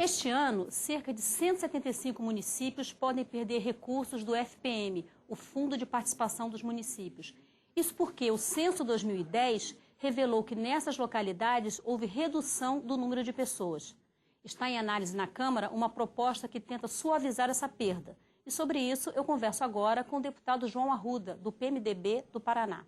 Neste ano, cerca de 175 municípios podem perder recursos do FPM, o Fundo de Participação dos Municípios. Isso porque o censo 2010 revelou que nessas localidades houve redução do número de pessoas. Está em análise na Câmara uma proposta que tenta suavizar essa perda. E sobre isso eu converso agora com o deputado João Arruda, do PMDB do Paraná.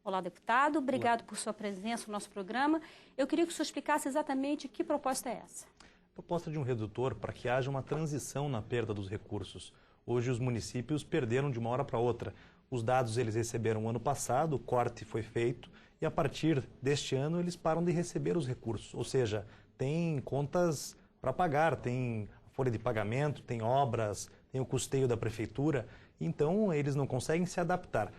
Olá, deputado. Obrigado por sua presença no nosso programa. Eu queria que o senhor explicasse exatamente que proposta é essa. Proposta de um redutor para que haja uma transição na perda dos recursos. Hoje os municípios perderam de uma hora para outra. Os dados eles receberam ano passado, o corte foi feito e a partir deste ano eles param de receber os recursos. Ou seja, tem contas para pagar, tem folha de pagamento, tem obras, tem o custeio da prefeitura. Então eles não conseguem se adaptar.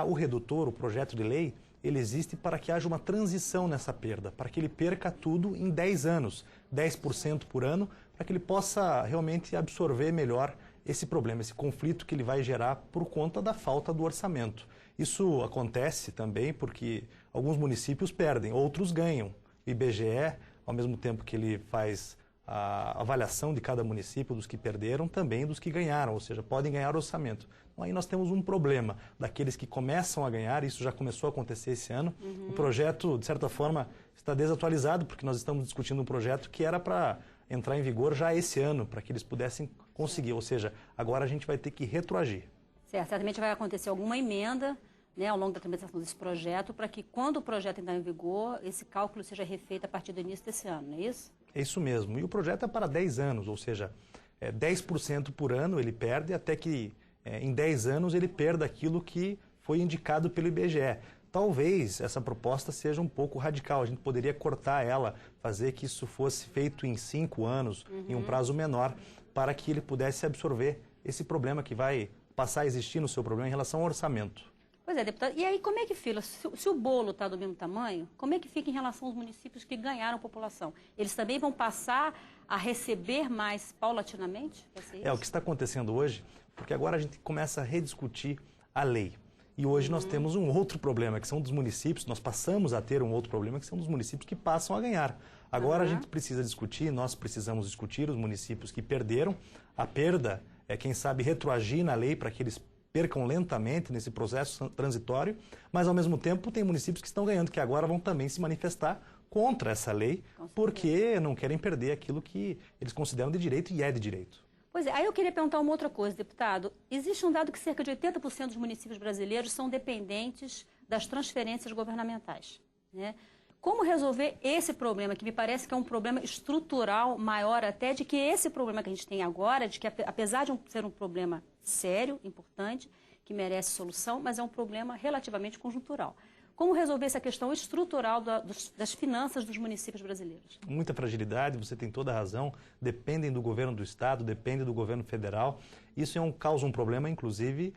O redutor, o projeto de lei, ele existe para que haja uma transição nessa perda, para que ele perca tudo em 10 anos, 10% por ano, para que ele possa realmente absorver melhor esse problema, esse conflito que ele vai gerar por conta da falta do orçamento. Isso acontece também porque alguns municípios perdem, outros ganham. O IBGE, ao mesmo tempo que ele faz a avaliação de cada município, dos que perderam, também dos que ganharam, ou seja, podem ganhar orçamento. Então, aí nós temos um problema daqueles que começam a ganhar, isso já começou a acontecer esse ano. O projeto, de certa forma, está desatualizado, porque nós estamos discutindo um projeto que era para entrar em vigor já esse ano, para que eles pudessem conseguir, ou seja, agora a gente vai ter que retroagir. Certo, certamente vai acontecer alguma emenda, né, ao longo da tramitação desse projeto, para que quando o projeto entrar em vigor, esse cálculo seja refeito a partir do início desse ano, não é isso? É isso mesmo. E o projeto é para 10 anos, ou seja, 10% por ano ele perde até que em 10 anos ele perda aquilo que foi indicado pelo IBGE. Talvez essa proposta seja um pouco radical, a gente poderia cortar ela, fazer que isso fosse feito em 5 anos, em um prazo menor, para que ele pudesse absorver esse problema que vai passar a existir no seu problema em relação ao orçamento. Pois é, deputado. E aí, como é que fica? Se o bolo está do mesmo tamanho, como é que fica em relação aos municípios que ganharam população? Eles também vão passar a receber mais paulatinamente? O que está acontecendo hoje, porque agora a gente começa a rediscutir a lei. E hoje nós temos um outro problema, que são dos municípios, nós passamos a ter um outro problema, que são dos municípios que passam a ganhar. Agora a gente precisa discutir, nós precisamos discutir os municípios que perderam. A perda é, quem sabe, retroagir na lei para que eles percam lentamente nesse processo transitório, mas ao mesmo tempo tem municípios que estão ganhando, que agora vão também se manifestar contra essa lei, porque não querem perder aquilo que eles consideram de direito e é de direito. Pois é, aí eu queria perguntar uma outra coisa, deputado. Existe um dado que cerca de 80% dos municípios brasileiros são dependentes das transferências governamentais, né? Como resolver esse problema, que me parece que é um problema estrutural maior até de que esse problema que a gente tem agora, de que apesar de ser um problema sério, importante, que merece solução, mas é um problema relativamente conjuntural. Como resolver essa questão estrutural das finanças dos municípios brasileiros? Muita fragilidade, você tem toda a razão, dependem do governo do Estado, dependem do governo federal. Isso causa um problema, inclusive,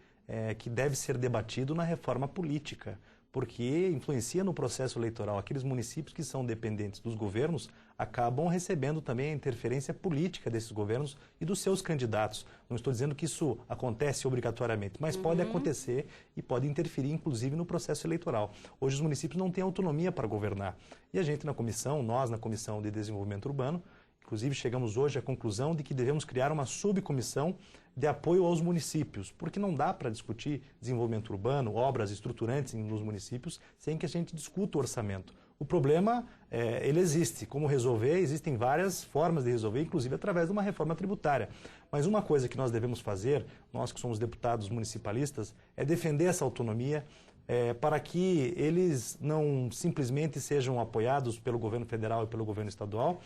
que deve ser debatido na reforma política, porque influencia no processo eleitoral. Aqueles municípios que são dependentes dos governos acabam recebendo também a interferência política desses governos e dos seus candidatos. Não estou dizendo que isso acontece obrigatoriamente, mas pode acontecer e pode interferir, inclusive, no processo eleitoral. Hoje os municípios não têm autonomia para governar. E a gente na comissão, nós na Comissão de Desenvolvimento Urbano, inclusive chegamos hoje à conclusão de que devemos criar uma subcomissão de apoio aos municípios, porque não dá para discutir desenvolvimento urbano, obras estruturantes nos municípios, sem que a gente discuta o orçamento. O problema, ele existe. Como resolver? Existem várias formas de resolver, inclusive através de uma reforma tributária. Mas uma coisa que nós devemos fazer, nós que somos deputados municipalistas, é defender essa autonomia, para que eles não simplesmente sejam apoiados pelo governo federal e pelo governo estadual,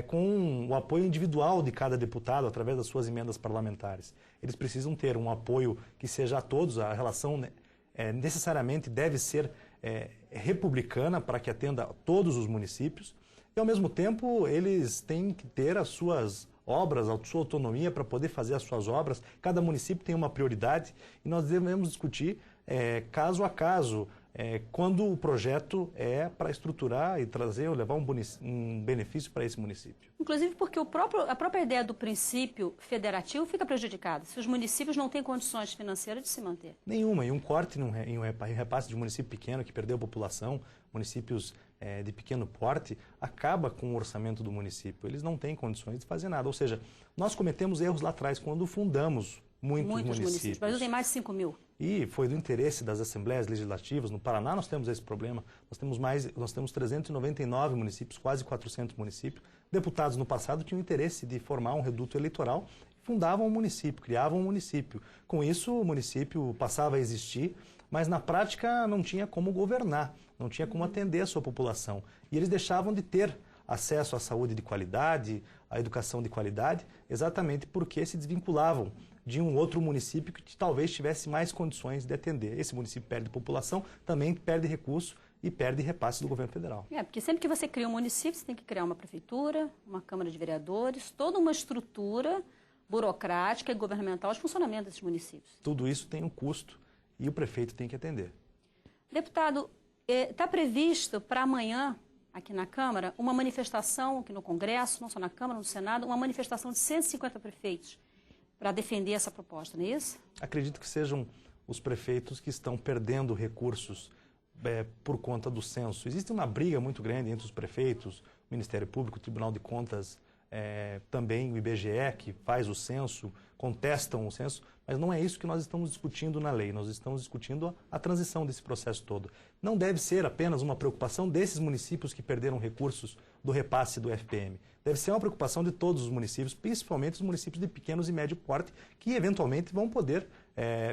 com o apoio individual de cada deputado através das suas emendas parlamentares. Eles precisam ter um apoio que seja a todos, a relação necessariamente deve ser republicana para que atenda a todos os municípios e, ao mesmo tempo, eles têm que ter as suas obras, a sua autonomia para poder fazer as suas obras. Cada município tem uma prioridade e nós devemos discutir caso a caso quando o projeto é para estruturar e trazer ou levar um benefício para esse município. Inclusive porque a própria ideia do princípio federativo fica prejudicada, se os municípios não têm condições financeiras de se manter. Nenhuma, e um corte em um repasse de município pequeno que perdeu população, municípios de pequeno porte, acaba com o orçamento do município. Eles não têm condições de fazer nada. Ou seja, nós cometemos erros lá atrás quando fundamos muitos municípios. O Brasil tem mais de 5 mil. E foi do interesse das assembleias legislativas. No Paraná nós temos esse problema. Nós temos 399 municípios, quase 400 municípios. Deputados no passado tinham interesse de formar um reduto eleitoral, fundavam um município, criavam um município. Com isso, o município passava a existir, mas na prática não tinha como governar, não tinha como atender a sua população. E eles deixavam de ter acesso à saúde de qualidade, à educação de qualidade, exatamente porque se desvinculavam de um outro município que talvez tivesse mais condições de atender. Esse município perde população, também perde recurso e perde repasse do governo federal. Porque sempre que você cria um município, você tem que criar uma prefeitura, uma Câmara de Vereadores, toda uma estrutura burocrática e governamental de funcionamento desses municípios. Tudo isso tem um custo e o prefeito tem que atender. Deputado, está previsto para amanhã, aqui na Câmara, uma manifestação aqui no Congresso, não só na Câmara, no Senado, uma manifestação de 150 prefeitos para defender essa proposta, não é isso? Acredito que sejam os prefeitos que estão perdendo recursos por conta do censo. Existe uma briga muito grande entre os prefeitos, o Ministério Público, o Tribunal de Contas, também o IBGE, que faz o censo, contestam o censo, mas não é isso que nós estamos discutindo na lei, nós estamos discutindo a transição desse processo todo. Não deve ser apenas uma preocupação desses municípios que perderam recursos do repasse do FPM. Deve ser uma preocupação de todos os municípios, principalmente os municípios de pequenos e médio porte, que eventualmente vão poder,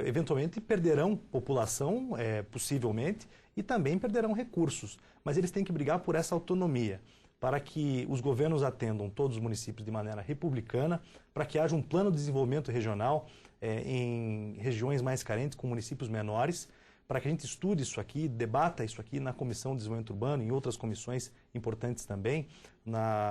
eventualmente perderão população, possivelmente, e também perderão recursos. Mas eles têm que brigar por essa autonomia, para que os governos atendam todos os municípios de maneira republicana, para que haja um plano de desenvolvimento regional em regiões mais carentes, com municípios menores, para que a gente estude isso aqui, debata isso aqui na Comissão de Desenvolvimento Urbano, em outras comissões importantes também,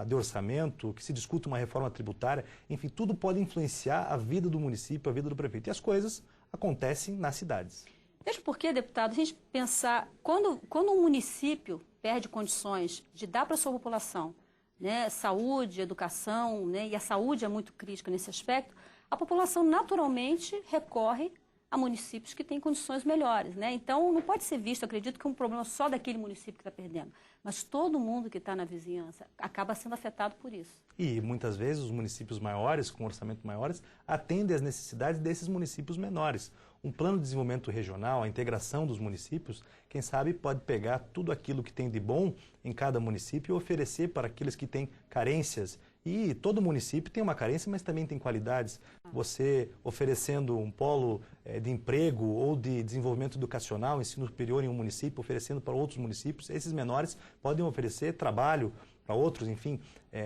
de orçamento, que se discuta uma reforma tributária, enfim, tudo pode influenciar a vida do município, a vida do prefeito. E as coisas acontecem nas cidades. Mesmo porque, deputado, a gente pensar, quando um município perde condições de dar para a sua população, né, saúde, educação, né, e a saúde é muito crítica nesse aspecto, a população naturalmente recorre a municípios que têm condições melhores, né? Então, não pode ser visto, acredito, que é um problema só daquele município que está perdendo, mas todo mundo que está na vizinhança acaba sendo afetado por isso. E, muitas vezes, os municípios maiores, com orçamentos maiores, atendem às necessidades desses municípios menores. Um plano de desenvolvimento regional, a integração dos municípios, quem sabe pode pegar tudo aquilo que tem de bom em cada município e oferecer para aqueles que têm carências. E todo município tem uma carência, mas também tem qualidades. Você oferecendo um polo de emprego ou de desenvolvimento educacional, ensino superior em um município, oferecendo para outros municípios, esses menores podem oferecer trabalho para outros, enfim.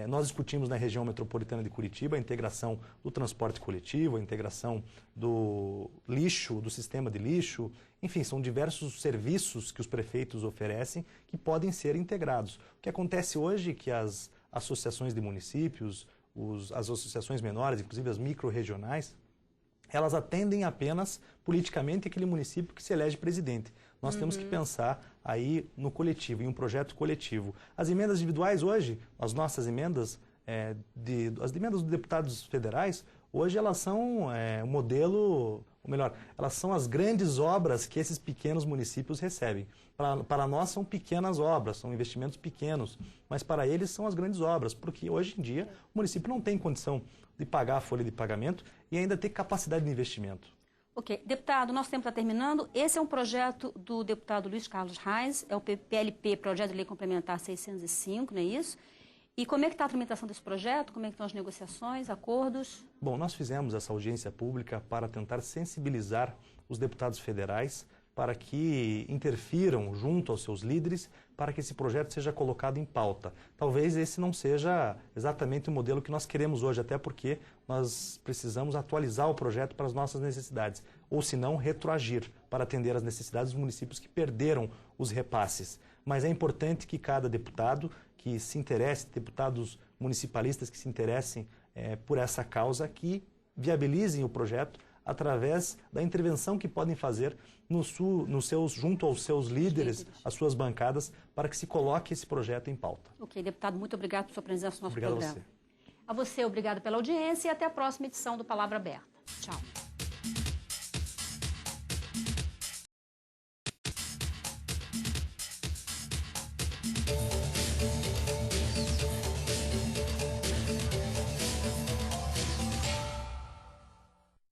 Nós discutimos na região metropolitana de Curitiba a integração do transporte coletivo, a integração do lixo, do sistema de lixo, enfim, são diversos serviços que os prefeitos oferecem que podem ser integrados. O que acontece hoje é que as associações de municípios, as associações menores, inclusive as micro-regionais, elas atendem apenas politicamente aquele município que se elege presidente. Nós temos que pensar aí no coletivo, em um projeto coletivo. As emendas individuais hoje, as nossas emendas, as emendas dos deputados federais, hoje elas são um modelo, ou melhor, elas são as grandes obras que esses pequenos municípios recebem. Para nós são pequenas obras, são investimentos pequenos, mas para eles são as grandes obras, porque hoje em dia o município não tem condição de pagar a folha de pagamento e ainda ter capacidade de investimento. Ok. Deputado, nosso tempo está terminando. Esse é um projeto do deputado Luiz Carlos Reis, é o PLP, Projeto de Lei Complementar 605, não é isso? E como é que está a tramitação desse projeto? Como é que estão as negociações, acordos? Bom, nós fizemos essa audiência pública para tentar sensibilizar os deputados federais para que interfiram junto aos seus líderes para que esse projeto seja colocado em pauta. Talvez esse não seja exatamente o modelo que nós queremos hoje, até porque nós precisamos atualizar o projeto para as nossas necessidades, ou se não, retroagir para atender às necessidades dos municípios que perderam os repasses. Mas é importante que cada deputado que se interesse, deputados municipalistas que se interessem por essa causa, que viabilizem o projeto através da intervenção que podem fazer junto aos seus líderes, às suas bancadas, para que se coloque esse projeto em pauta. Ok, deputado, muito obrigado por sua presença no nosso programa. Obrigado a você. A você, obrigado pela audiência e até a próxima edição do Palavra Aberta. Tchau.